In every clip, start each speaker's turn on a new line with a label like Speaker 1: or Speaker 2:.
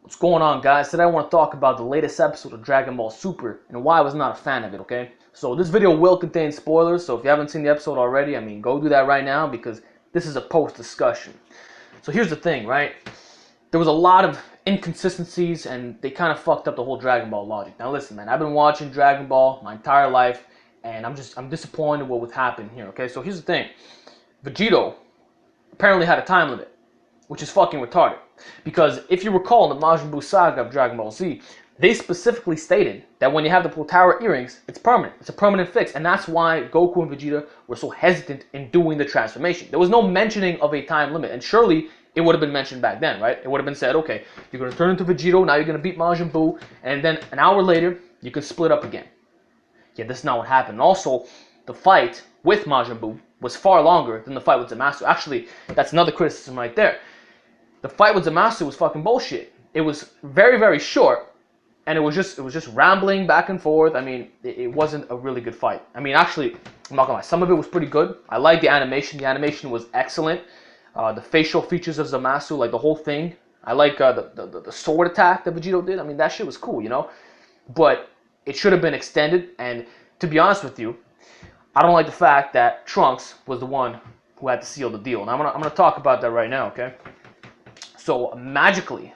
Speaker 1: What's going on, guys? Today I want to talk about the latest episode of Dragon Ball Super and why I was not a fan of it, okay? So this video will contain spoilers, so if you haven't seen the episode already, go do that right now because this is a post-discussion. So here's the thing, right? There was a lot of inconsistencies and they kind of fucked up the whole Dragon Ball logic. Now listen, man, I've been watching Dragon Ball my entire life and I'm disappointed with what happened here, okay? So here's the thing. Vegito apparently had a time limit, which is fucking retarded. Because if you recall in the Majin Buu saga of Dragon Ball Z, they specifically stated that when you have the Potara earrings, it's permanent. It's a permanent fix. And that's why Goku and Vegeta were so hesitant in doing the transformation. There was no mentioning of a time limit. And surely it would have been mentioned back then, right? It would have been said, okay, you're going to turn into Vegito, now you're going to beat Majin Buu, and then an hour later, you can split up again. Yeah, that's not what happened. And also, the fight with Majin Buu was far longer than the fight with Zamasu. Actually, that's another criticism right there. The fight with Zamasu was fucking bullshit. It was very, very short, and it was just rambling back and forth. It wasn't a really good fight. Actually, I'm not gonna lie, some of it was pretty good. I liked the animation. The animation was excellent. The facial features of Zamasu, like the whole thing. I like the sword attack that Vegito did. That shit was cool, you know? But it should have been extended, and to be honest with you, I don't like the fact that Trunks was the one who had to seal the deal. And I'm gonna talk about that right now, okay? So magically,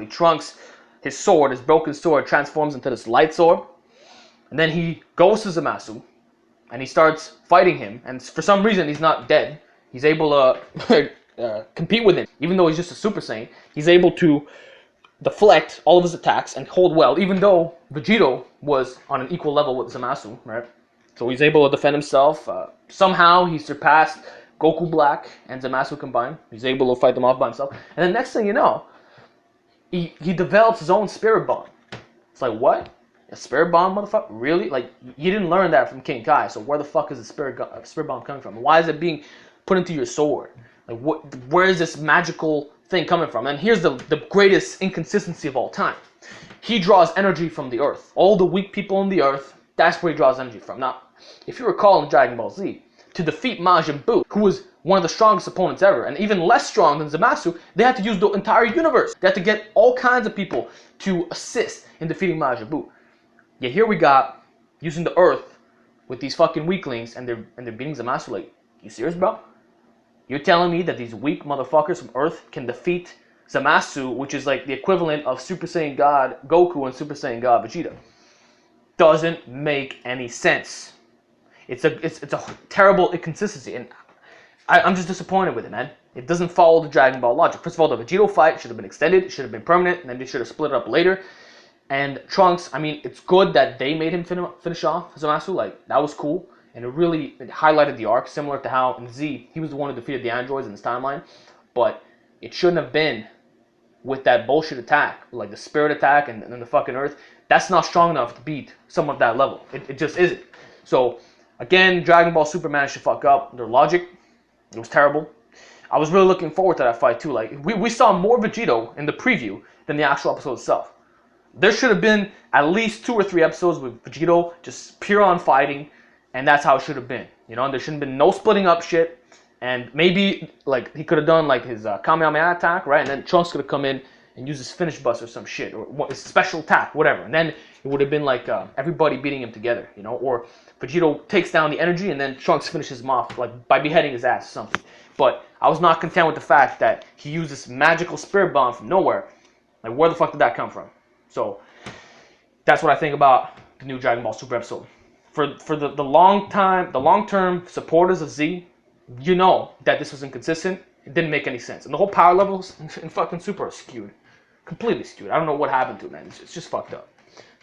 Speaker 1: Trunks, his sword, his broken sword, transforms into this light sword. And then he goes to Zamasu, and he starts fighting him. And for some reason, he's not dead. He's able to compete with him. Even though he's just a Super Saiyan, he's able to deflect all of his attacks and hold well, even though Vegito was on an equal level with Zamasu, right? So he's able to defend himself. Somehow he surpassed Goku Black and Zamasu combined. He's able to fight them off by himself. And then next thing you know, he develops his own spirit bomb. It's like, what? A spirit bomb, motherfucker? Really? Like, you didn't learn that from King Kai, so where the fuck is the spirit bomb coming from? Why is it being put into your sword? Like, where is this magical thing coming from? And here's the greatest inconsistency of all time. He draws energy from the earth. All the weak people on the earth, that's where he draws energy from. Now, if you recall in Dragon Ball Z, to defeat Majin Buu, who was one of the strongest opponents ever, and even less strong than Zamasu, they had to use the entire universe. They had to get all kinds of people to assist in defeating Majin Buu. Yet here we got using the earth with these fucking weaklings, and they're beating Zamasu. Like, you serious, bro? You're telling me that these weak motherfuckers from Earth can defeat Zamasu, which is like the equivalent of Super Saiyan God Goku and Super Saiyan God Vegeta? Doesn't make any sense. It's a terrible inconsistency, and I'm just disappointed with it, man. It doesn't follow the Dragon Ball logic. First of all, the Vegito fight should have been extended. It should have been permanent, and then they should have split it up later. And Trunks, it's good that they made him finish off Zamasu. Like, that was cool, and it highlighted the arc, similar to how in Z, he was the one who defeated the androids in his timeline. But it shouldn't have been with that bullshit attack, like the spirit attack and then the fucking Earth. That's not strong enough to beat someone at that level. It just isn't. So, again, Dragon Ball Super managed to fuck up their logic. It was terrible. I was really looking forward to that fight too. Like, we saw more Vegito in the preview than the actual episode itself. There should have been at least 2 or 3 episodes with Vegito just pure on fighting, and that's how it should have been. You know, there shouldn't have been no splitting up shit, and maybe like he could have done like his Kamehameha attack, right? And then Trunks could have come in and used his finish bust or some shit, or his special attack, whatever. And then it would have been like everybody beating him together, you know? Or Vegito takes down the energy and then Trunks finishes him off like by beheading his ass or something. But I was not content with the fact that he used this magical spirit bomb from nowhere. Like, where the fuck did that come from? So that's what I think about the new Dragon Ball Super episode. For the long-term supporters of Z, you know that this was inconsistent. It didn't make any sense. And the whole power levels in fucking Super are skewed. Completely skewed. I don't know what happened to it, man. It's just fucked up.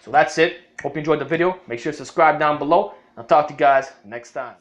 Speaker 1: So that's it. Hope you enjoyed the video. Make sure to subscribe down below. I'll talk to you guys next time.